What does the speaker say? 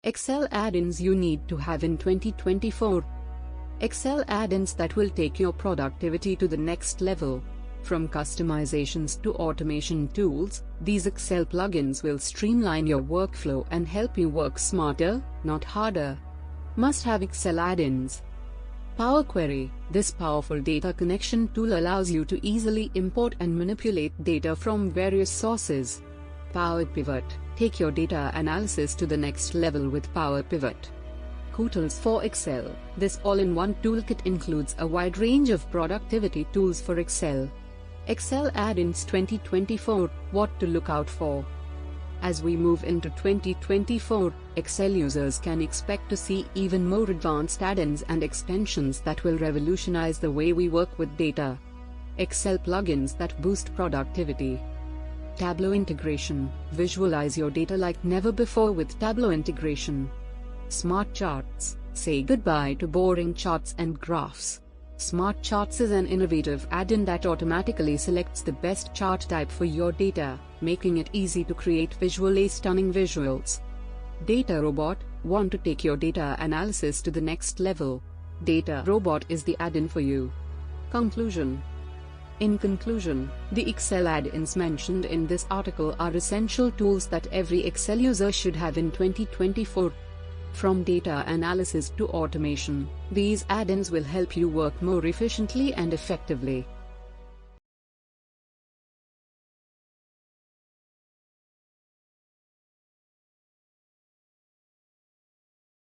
Excel add-ins you need to have in 2024. Excel add-ins that will take your productivity to the next level. From customizations to automation tools, these Excel plugins will streamline your workflow and help you work smarter, not harder. Must-have Excel add-ins. Power Query. This powerful data connection tool allows you to easily import and manipulate data from various sources. Power Pivot. Take your data analysis to the next level with Power Pivot. Tools for Excel. This all-in-one toolkit includes a wide range of productivity tools for Excel. Excel Add-ins 2024, what to look out for. As we move into 2024, Excel users can expect to see even more advanced add-ins and extensions that will revolutionize the way we work with data. Excel plugins that boost productivity. Tableau integration. Visualize your data like never before with Tableau integration. Smart Charts. Say goodbye to boring charts and graphs. Smart Charts is an innovative add-in that automatically selects the best chart type for your data, making it easy to create visually stunning visuals. Data Robot. Want to take your data analysis to the next level? Data Robot is the add-in for you. Conclusion. In conclusion, the Excel add-ins mentioned in this article are essential tools that every Excel user should have in 2024. From data analysis to automation, these add-ins will help you work more efficiently and effectively.